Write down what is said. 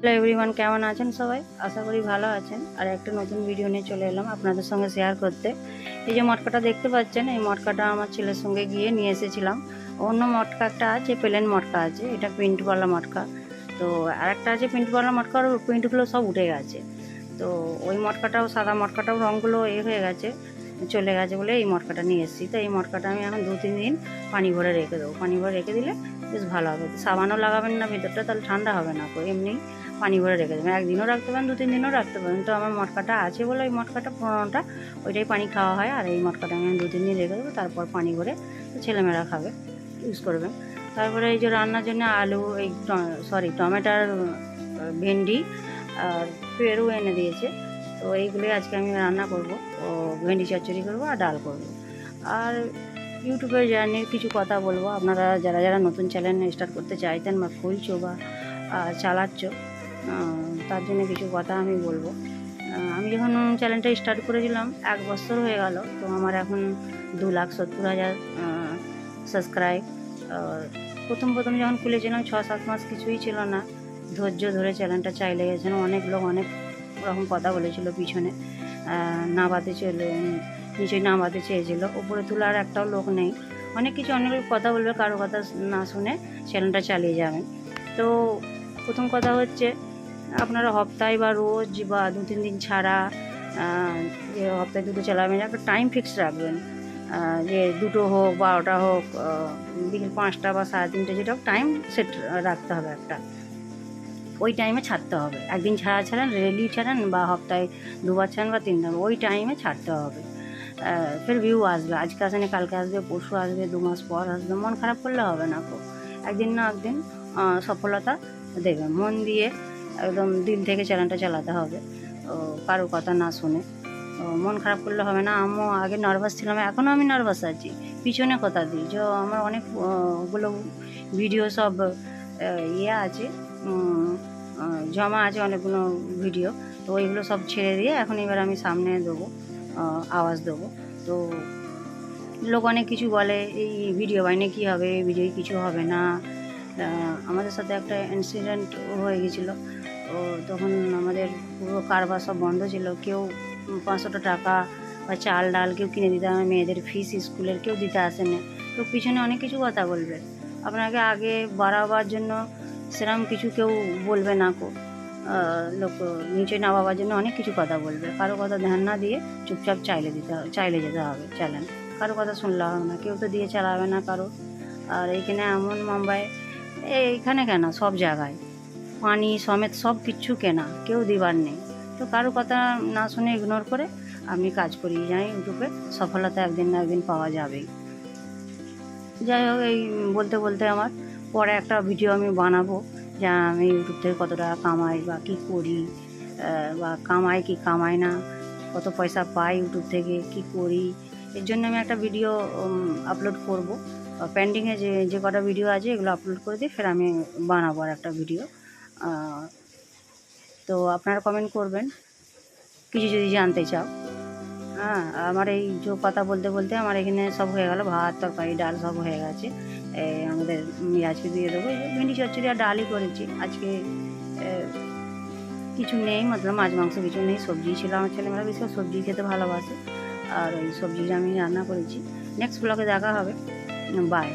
Hello everyone, কেমন আছেন সবাই? আশা করি ভালো আছেন। আর একটা নতুন ভিডিও নিয়ে চলে এলাম আপনাদের সঙ্গে শেয়ার করতে। এই যে মটকাটা দেখতে পাচ্ছেন, এই মটকাটা আমার ছেলের সঙ্গে গিয়ে নিয়ে এসেছিলাম। অন্য মটকা একটা আছে, প্লেন মটকা আছে, এটা প্রিন্টওয়ালা মটকা। তো আরেকটা আছে প্রিন্টওয়ালা মটকা, ওর প্রিন্টগুলো সব উঠে গেছে। তো ওই মটকাটাও, সাদা মটকাটাও রঙগুলো হয়ে গেছে, চলে গেছে বলে এই মটকাটা নিয়ে এসেছি। তো এই মটকাটা আমি এখন 2-3 দিন পানি ভরে রেখে দেবো। পানি ভরে রেখে দিলে বেশ ভালো হবে। সাবানও লাগাবেন না ভিতরটা, তাহলে ঠান্ডা হবে না। এমনি পানি ভরে রেখে দেবেন। একদিনও রাখতে পারেন, 2-3 দিনও রাখতে পারেন। তো আমার মটকাটা আছে বলে ওই মটকাটা পুরোনোটা, ওইটাই পানি খাওয়া হয়। আর এই মটকাটা আমি 2-3 দিন রেখে দেবো, তারপর পানি ভরে ছেলেমেয়েরা খাবে, ইউজ করবেন। তারপরে এই যে রান্নার জন্য আলু, এই টমেটোর, ভেন্ডি আর পেরু এনে দিয়েছে। তো এইগুলোই আজকে আমি রান্না করব। ও ভেন্ডি চচ্চড়ি করবো আর ডাল করব। আর ইউটিউবের জার্নির কিছু কথা বলবো। আপনারা যারা যারা নতুন চ্যানেল স্টার্ট করতে চাইতেন বা খুলছো বা চালাচ্ছ, তার জন্য কিছু কথা আমি বলবো। আমি যখন চ্যানেলটা স্টার্ট করেছিলাম 1 বছর হয়ে গেল। তো আমার এখন 2,70,000 সাবস্ক্রাইব। প্রথম যখন খুলেছিলাম 6-7 মাস কিছুই ছিল না। ধৈর্য ধরে চ্যানেলটা চালিয়ে গেছেন। অনেক লোক অনেক রকম কথা বলেছিল পিছনে, নামাতে নিচে নামাতে চেয়েছিল, উপরে তোলার একটাও লোক নেই। অনেক কিছু অনেক কথা বলবে, কারো কথা না শুনে চ্যানেলটা চালিয়ে যাবেন। তো প্রথম কথা হচ্ছে, আপনারা হপ্তায় বা রোজ বা 2-3 দিন ছাড়া, যে হপ্তায় 2টো চালাবেন, একটা টাইম ফিক্স রাখবেন। যে 2টো হোক, 12টা হোক, বিকেল 5টা বা 3:30, যেটা টাইম সেট রাখতে হবে একটা। ওই টাইমে ছাড়তে হবে। একদিন ছাড়েন, রেলি ছাড়েন, বা হপ্তায় 2বার ছাড়েন বা 3বার, ওই টাইমে ছাড়তে হবে। ফের ভিউ আসবে, আজকে আসেনি কালকে আসবে, পরশু আসবে, 2 মাস পর আসবে। মন খারাপ করলে হবে না। একদিন না একদিন সফলতা দেবে। মন দিয়ে একদম দিল থেকে চ্যানেলটা চালাতে হবে, কারো কথা না শুনে। মন খারাপ করলে হবে না। আমিও আগে নার্ভাস ছিলাম, এখনও আমি নার্ভাস আছি। পিছনে কথা দিই যে আমার অনেক গুলো ভিডিও সব আছে, জমা আছে অনেকগুলো ভিডিও। তো ওইগুলো সব ছেড়ে দিয়ে এখন এবার আমি সামনে দেবো, আওয়াজ দেবো। তো লোক অনেক কিছু বলে, এই ভিডিও বাইনে কী হবে, এই ভিডিও কিছু হবে না। আমাদের সাথে একটা ইনসিডেন্ট হয়ে গেছিলো। তো তখন আমাদের পুরো কারবার সব বন্ধ ছিল। কেউ 500 টাকা বা চাল ডাল কেউ কিনে দিতে, আমার মেয়েদের ফিস স্কুলের কেউ দিতে আসে না। তো পিছনে অনেক কিছু কথা বলবে, আপনাকে আগে বাড়াবার জন্য সেরকম কিছু কেউ বলবে না। লোক নিচে নামাবার জন্য অনেক কিছু কথা বলবে। কারো কথা ধ্যান না দিয়ে চুপচাপ চাইলে যেতে হবে চ্যানেল। কারো কথা শুনলে হবে না, কেউ তো দিয়ে চালাবে না কারো। আর এইখানে এমন মুম্বাই, এইখানে কেন, সব জায়গায় পানি সমেত সব কিচ্ছু কেনা, কেউ দিবার নেই। তো কারো কথা না শুনে ইগনোর করে আপনি কাজ করিয়ে যান। ইউটিউবে সফলতা একদিন না একদিন পাওয়া যাবেই। যাই হোক, এই বলতে বলতে আমার পরে একটা ভিডিও আমি বানাবো, যে আমি ইউটিউব থেকে কত টাকা কামাই বা কী করি, বা কামাই কি কামাই না, কত পয়সা পাই ইউটিউব থেকে, কী করি। এর জন্য আমি একটা ভিডিও আপলোড করব। পেন্ডিংয়ে যে কটা ভিডিও আছে এগুলো আপলোড করে দিয়ে ফের আমি বানাবো আর একটা ভিডিও। তো আপনারা কমেন্ট করবেন কিছু যদি জানতে চাও। হ্যাঁ, আমার এই যে কথা বলতে বলতে আমার এখানে সব হয়ে গেল, ভাত তরকারি ডাল সব হয়ে গেছে। আমাদের আজকে দিয়ে দেবো। এই যে ভেন্ডি চচ্চড়ি আর ডালই করেছি আজকে। কিছু নেই, মতলব মাছ মাংস কিছু নেই, সবজি ছিল। আমার ছেলেমেয়েরা বেশি সবজি খেতে ভালোবাসে, আর ওই সবজিটা আমি রান্না করেছি। নেক্সট ব্লগে দেখা হবে। বাই।